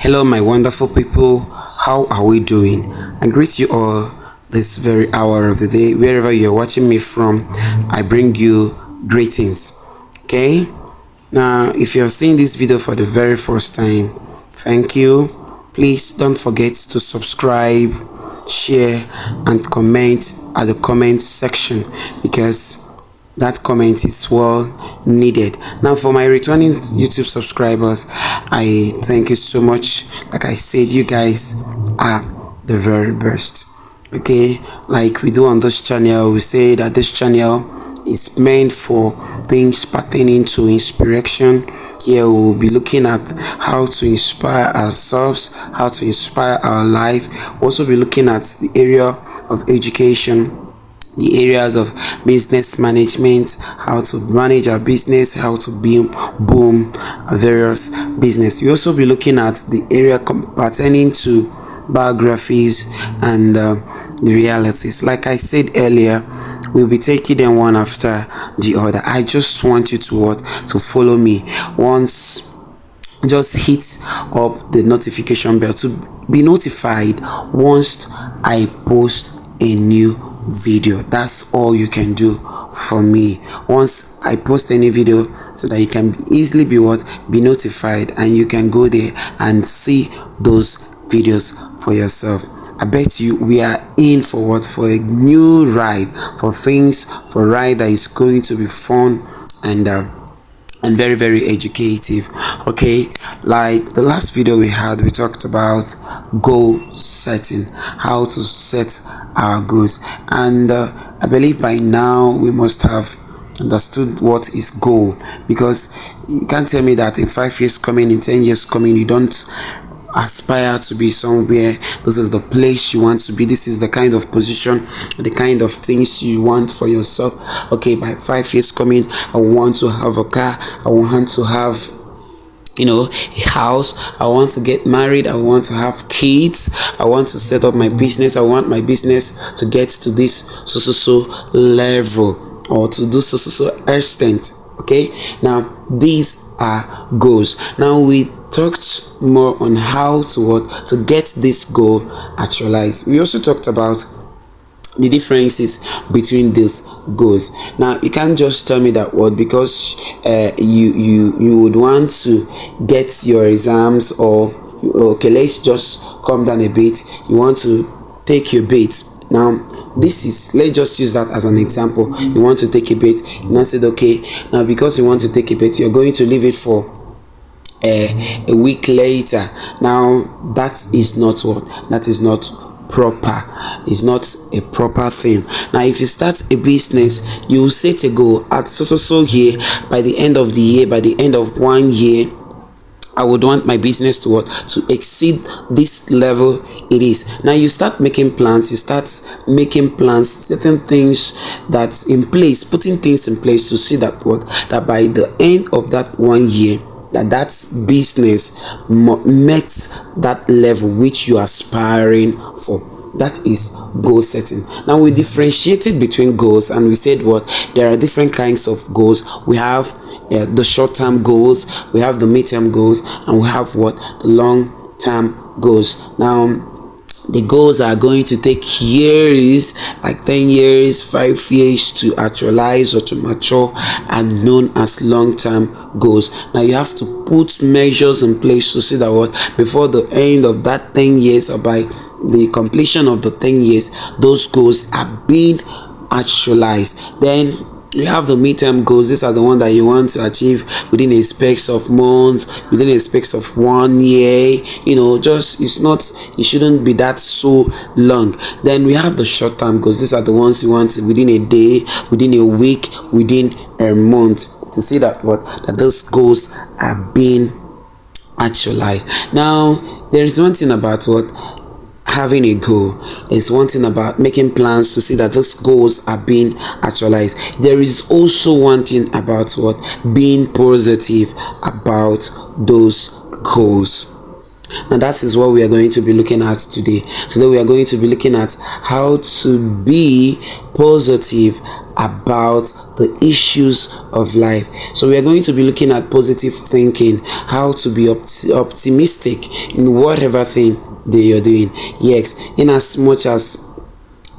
Hello, my wonderful people. How are we doing? I greet you all this very hour of the day, wherever you're watching me from. I bring you greetings. Okay, now if you're seeing this video for the very first time, thank you. Please don't forget to subscribe, share, and comment at the comment section because that comment is well needed. Now for my returning YouTube subscribers, I thank you so much. Like I said, you guys are the very best. Okay, like we do on this channel, we say that this channel is meant for things pertaining to inspiration. Here we'll be looking at how to inspire ourselves, how to inspire our life. We'll also be looking at the area of education, the areas of business management, how to manage our business, how to boom various business. We also be looking at the area pertaining to biographies and the realities. Like I said earlier, we'll be taking them one after the other. I just want you to follow me. Once, just hit up the notification bell to be notified once I post a new video. That's all you can do for me once I post any video, so that you can easily be notified, and you can go there and see those videos for yourself. I bet you we are in for a new ride, for a ride that is going to be fun and very, very educative. Okay, like the last video we had, we talked about goal setting, how to set our goals, and I believe by now we must have understood what is goal, because you can't tell me that in 5 years coming, in 10 years coming, you don't aspire to be somewhere. This is the place you want to be. This is the kind of position, the kind of things you want for yourself. Okay, by 5 years coming, I want to have a car, I want to have a house, I want to get married, I want to have kids, I want to set up my business, I want my business to get to this so level, or to do so extent. Okay, now these are goals. Now we talked more on how to get this goal actualized. We also talked about the differences between these goals. Now you can't just tell me that because you would want to get your exams, or okay, let's just calm down a bit, you want to take your bait. Now this is, let's just use that as an example. You want to take a bait, and I said, okay, now because you want to take a bait, you're going to leave it for a week later. Now that is not proper. It's not a proper thing. Now if you start a business, you set a goal at so here, by the end of the year, by the end of 1 year, I would want my business to exceed this level it is. Now you start making plans, certain things that's in place, putting things in place to see that by the end of that 1 year, that business met that level which you are aspiring for. That is goal setting. Now we differentiated between goals, and we said there are different kinds of goals. We have the short-term goals, we have the mid-term goals, and we have the long-term goals. Now the goals are going to take years, like 10 years, 5 years to actualize or to mature, and known as long-term goals. Now you have to put measures in place to see that before the end of that 10 years, or by the completion of the 10 years, those goals are being actualized. Then you have the midterm goals. These are the ones that you want to achieve within a space of months, within a space of 1 year. It shouldn't be that so long. Then we have the short-term goals. These are the ones you want within a day, within a week, within a month, to see that those goals are being actualized. Now there is one thing about having a goal. Is one thing about making plans to see that those goals are being actualized. There is also one thing about being positive about those goals. Now that is what we are going to be looking at today. Today we are going to be looking at how to be positive about the issues of life. So we are going to be looking at positive thinking, how to be optimistic in whatever thing that you're doing. Yes, in as much as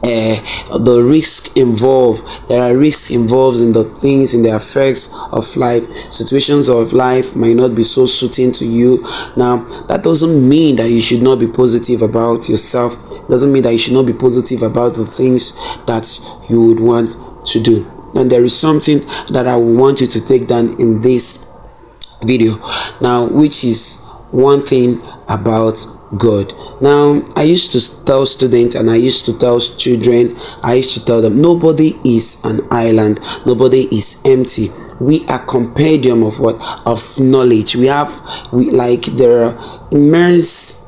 the risk involved, there are risks involved in the things, in the effects of life. Situations of life might not be so suiting to you. Now that doesn't mean that you should not be positive about yourself. Doesn't mean that you should not be positive about the things that you would want to do. And there is something that I want you to take down in this video now, which is one thing about God. Now, I used to tell students and I used to tell children, I used to tell them, nobody is an island, nobody is empty. We are compendium of what? Of knowledge. We there are immense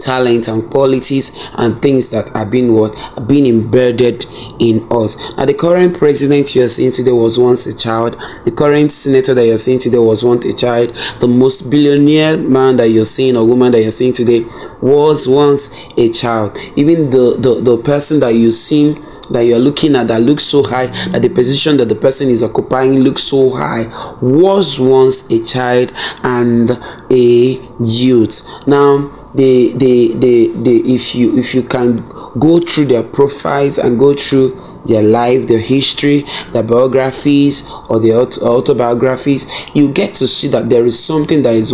talent and qualities and things that are being embedded in us. Now the current president you are seeing today was once a child. The current senator that you're seeing today was once a child. The most billionaire man that you're seeing or woman that you're seeing today was once a child. Even the person that you see, that you're looking at, that looks so high, that the position that the person is occupying looks so high, was once a child and a youth. Now if you can go through their profiles and go through their life, their history, their biographies or their autobiographies, you get to see that there is something that is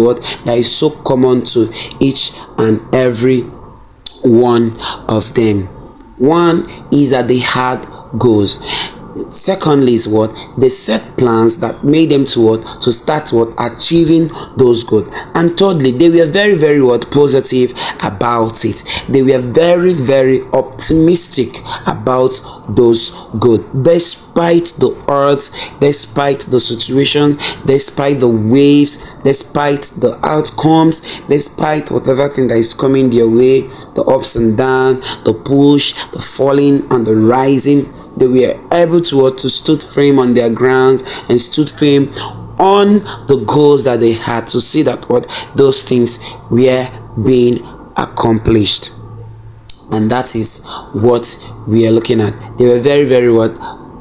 so common to each and every one of them. One is that they had goals. Secondly is what? They set plans that made them to start achieving those goals. And thirdly, they were very, very positive about it. They were very, very optimistic about those goals, despite the odds, despite the situation, despite the waves, despite the outcomes, despite whatever thing that is coming their way, the ups and downs, the push, the falling and the rising. They were able to stood firm on their ground and stood firm on the goals that they had, to see that those things were being accomplished. And that is what we are looking at. They were very, very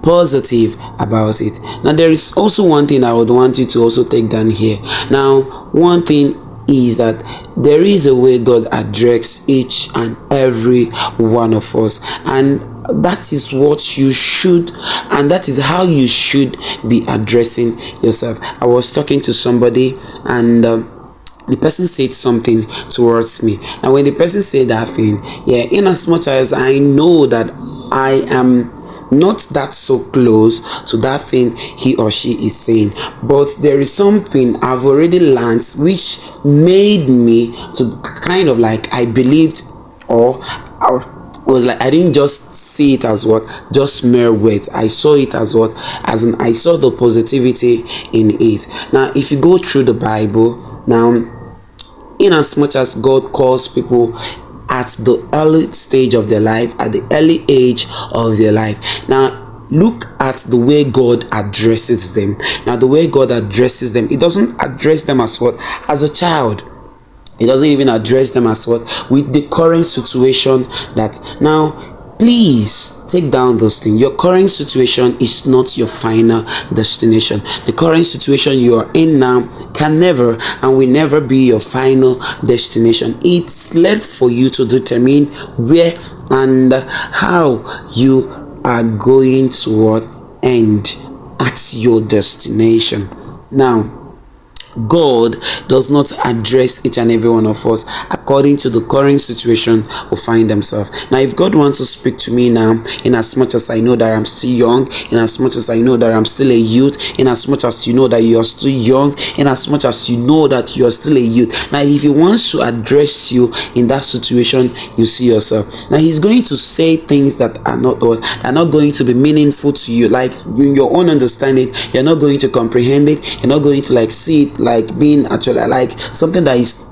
positive about it. Now there is also one thing I would want you to also take down here. Now one thing is that there is a way God addresses each and every one of us, and that is what you should, and that is how you should be addressing yourself. I was talking to somebody and the person said something towards me, and when the person said that thing, in as much as I know that I am not that so close to that thing he or she is saying, but there is something I've already learned which made me to kind of I believed, or was I didn't just see it as just mere words. I saw it as I saw the positivity in it. Now if you go through the Bible, now in as much as God calls people at the early stage of their life, at the early age of their life, now look at the way God addresses them. Now the way God addresses them, it doesn't address them as as a child. It doesn't even address them as with the current situation. That now please take down those things. Your current situation is not your final destination. The current situation you are in now can never and will never be your final destination. It's left for you to determine where and how you are going to end at your destination. Now God does not address each and every one of us according to the current situation we find themselves. Now if God wants to speak to me now, in as much as I know that I'm still young, in as much as I know that I'm still a youth, in as much as you know that you are still young, in as much as you know that you are still a youth, now if he wants to address you in that situation you see yourself, now he's going to say things that are not going to be meaningful to you, like in your own understanding. You're not going to comprehend it. You're not going to see it being actually something that is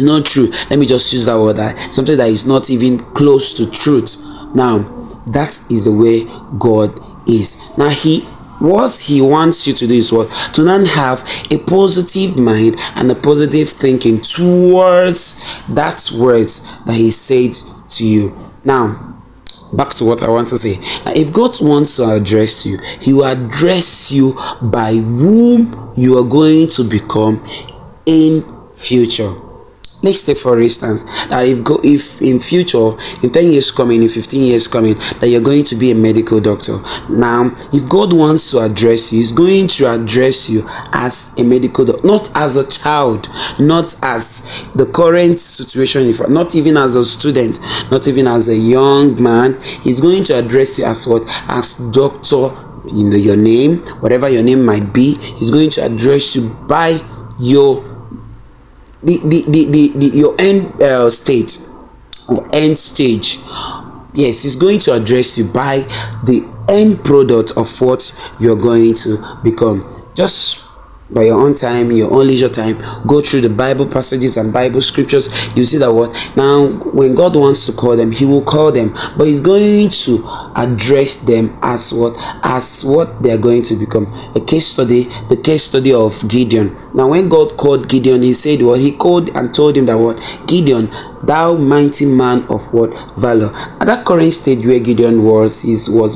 not true. Let me just use that word, something that is not even close to truth. Now that is the way God is. Now he What he wants you to do is what? To now have a positive mind and a positive thinking towards that words that he said to you. Now, back to what I want to say. Now, if God wants to address you, he will address you by whom you are going to become in future. Let's take for instance that if in future, in 10 years coming, in 15 years coming, that you're going to be a medical doctor. Now, if God wants to address you, he's going to address you as a medical doctor, not as a child, not as the current situation, not even as a student, not even as a young man. He's going to address you as what? As doctor. Your name, whatever your name might be, he's going to address you by your your end state or end stage. Yes, he's going to address you by the end product of what you're going to become. Just by your own time, your own leisure time, go through the Bible passages and Bible scriptures. You see that what now, when God wants to call them, he will call them, but he's going to address them as what they are going to become. A case study, the case study of Gideon. Now, when God called Gideon, he said what? He called and told him that what? Gideon, thou mighty man of what? Valor. At that current stage where Gideon was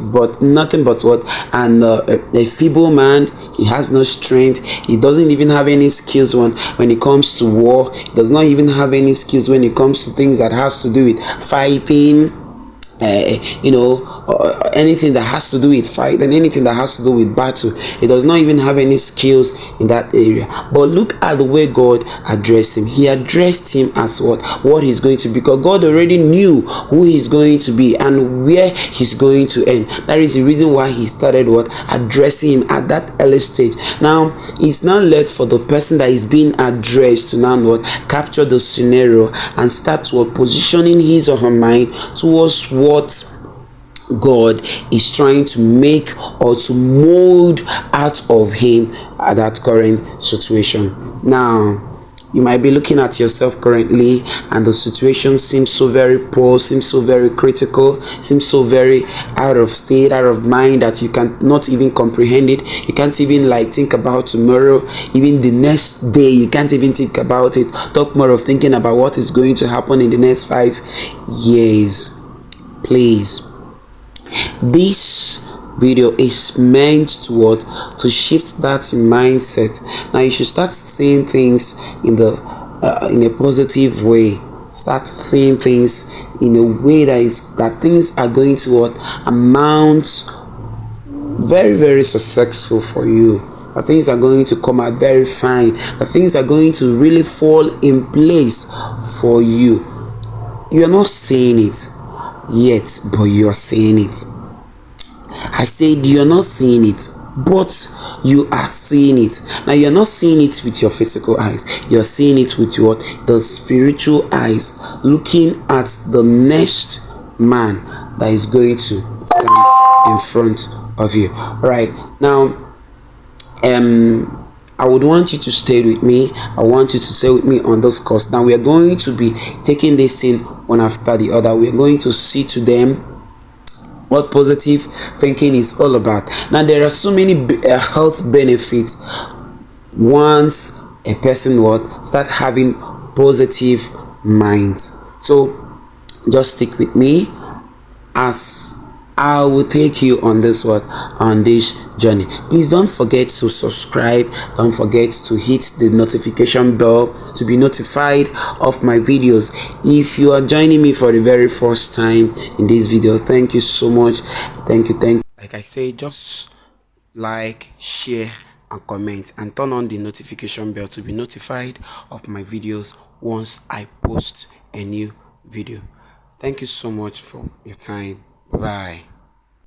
but nothing but what? And a feeble man. He has no strength. He doesn't even have any skills when it comes to war. He does not even have any skills when it comes to things that has to do with fighting, anything that has to do with fight and anything that has to do with battle. He does not even have any skills in that area. But look at the way God addressed him. He addressed him as what he's going to be, because God already knew who he's going to be and where he's going to end. That is the reason why he started addressing him at that early stage. Now it's now left for the person that is being addressed to now capture the scenario and start positioning his or her mind towards what God is trying to make or to mold out of him at that current situation. Now, you might be looking at yourself currently and the situation seems so very poor, seems so very critical, seems so very out of state, out of mind, that you cannot even comprehend it. You can't even think about tomorrow, even the next day. You can't even think about it. Talk more of thinking about what is going to happen in the next 5 years. Please, this video is meant to shift that mindset. Now you should start seeing things in a positive way. Start seeing things in a way that things are going to amount very, very successful for you. That things are going to come out very fine. That things are going to really fall in place for you. You are not seeing it yet, but you are seeing it. I said you are not seeing it, but you are seeing it. Now you are not seeing it with your physical eyes. You are seeing it with the spiritual eyes, looking at the next man that is going to stand in front of you. Right now, I would want you to stay with me. I want you to stay with me on this course. Now we are going to be taking this thing one after the other. We are going to see to them what positive thinking is all about. Now there are so many health benefits once a person start having positive minds. So just stick with me as I will take you on this journey. Please don't forget to subscribe. Don't forget to hit the notification bell to be notified of my videos. If you are joining me for the very first time in this video, thank you so much. Thank you. Like I say, just like, share and comment and turn on the notification bell to be notified of my videos once I post a new video. Thank you so much for your time. Bye.